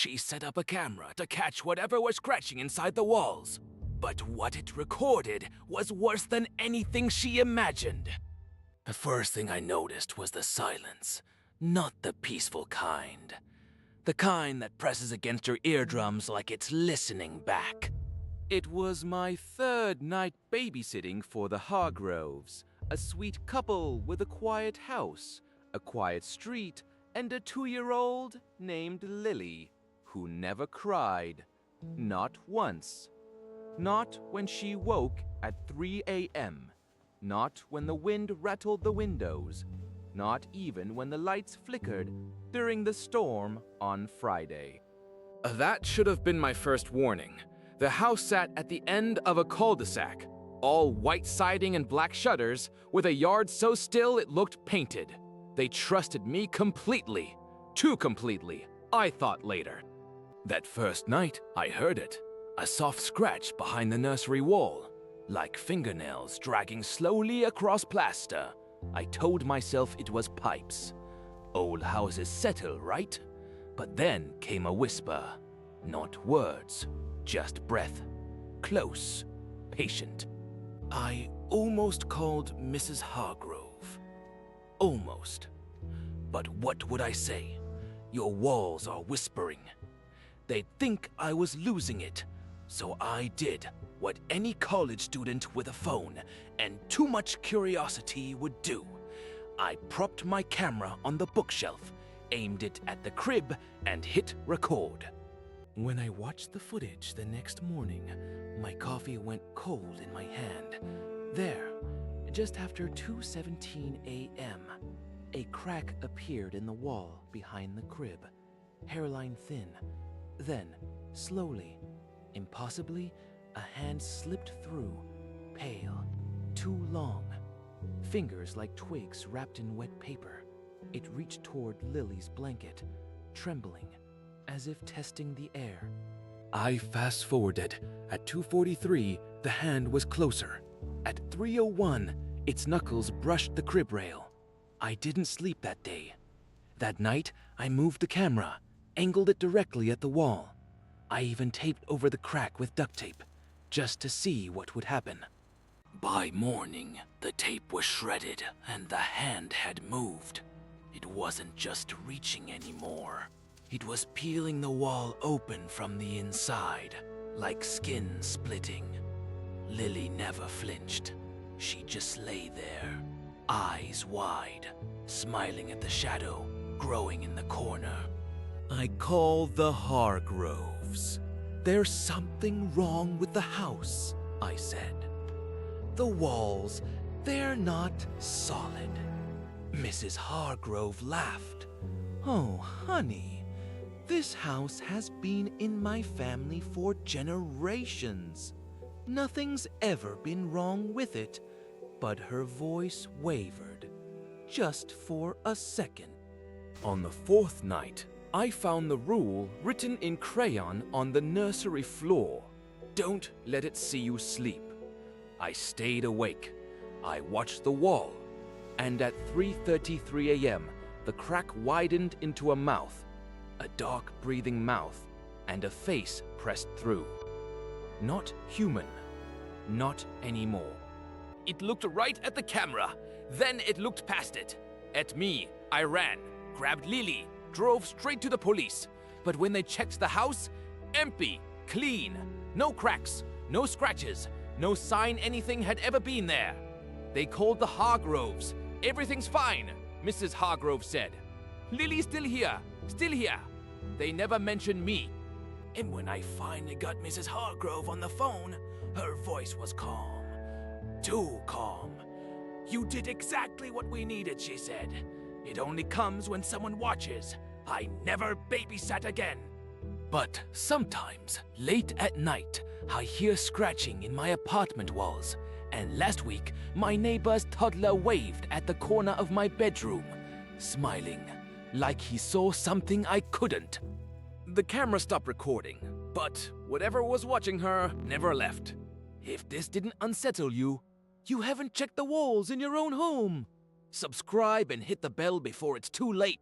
She set up a camera to catch whatever was scratching inside the walls. But what it recorded was worse than anything she imagined. The first thing I noticed was the silence, not the peaceful kind. The kind that presses against your eardrums like it's listening back. It was my third night babysitting for the Hargroves, a sweet couple with a quiet house, a quiet street, and a 2-year-old named Lily, who never cried, not once. Not when she woke at 3 a.m., not when the wind rattled the windows, not even when the lights flickered during the storm on Friday. That should have been my first warning. The house sat at the end of a cul-de-sac, all white siding and black shutters, with a yard so still it looked painted. They trusted me completely. Too completely, I thought later. That first night, I heard it. A soft scratch behind the nursery wall, like fingernails dragging slowly across plaster. I told myself it was pipes. Old houses settle, right? But then came a whisper. Not words, just breath. Close, patient. I almost called Mrs. Hargrove. Almost. But what would I say? Your walls are whispering. They'd think I was losing it. So I did what any college student with a phone and too much curiosity would do. I propped my camera on the bookshelf, aimed it at the crib, and hit record. When I watched the footage the next morning, my coffee went cold in my hand. There, just after 2:17 a.m., a crack appeared in the wall behind the crib, hairline thin. Then, slowly, impossibly, a hand slipped through, pale, too long. Fingers like twigs wrapped in wet paper. It reached toward Lily's blanket, trembling, as if testing the air. I fast-forwarded. At 2:43, the hand was closer. At 3:01, its knuckles brushed the crib rail. I didn't sleep that day. That night, I moved the camera, angled it directly at the wall. I even taped over the crack with duct tape, just to see what would happen. By morning, the tape was shredded and the hand had moved. It wasn't just reaching anymore. It was peeling the wall open from the inside, like skin splitting. Lily never flinched. She just lay there, eyes wide, smiling at the shadow growing in the corner. I call the Hargroves. There's something wrong with the house, I said. The walls, they're not solid. Mrs. Hargrove laughed. Oh, honey, this house has been in my family for generations. Nothing's ever been wrong with it. But her voice wavered, just for a second. On the fourth night, I found the rule written in crayon on the nursery floor. Don't let it see you sleep. I stayed awake. I watched the wall. And at 3:33 a.m., the crack widened into a mouth, a dark breathing mouth, and a face pressed through. Not human. Not anymore. It looked right at the camera. Then it looked past it. At me, I ran, grabbed Lily, drove straight to the police. But when they checked the house, empty, clean, no cracks, no scratches, no sign anything had ever been there. They called the Hargroves. Everything's fine, Mrs. Hargrove said. Lily's still here, still here. They never mentioned me. And when I finally got Mrs. Hargrove on the phone, her voice was calm. Too calm. You did exactly what we needed, she said. It only comes when someone watches. I never babysat again. But sometimes, late at night, I hear scratching in my apartment walls. And last week, my neighbor's toddler waved at the corner of my bedroom, smiling, like he saw something I couldn't. The camera stopped recording, but whatever was watching her never left. If this didn't unsettle you, you haven't checked the walls in your own home. Subscribe and hit the bell before it's too late.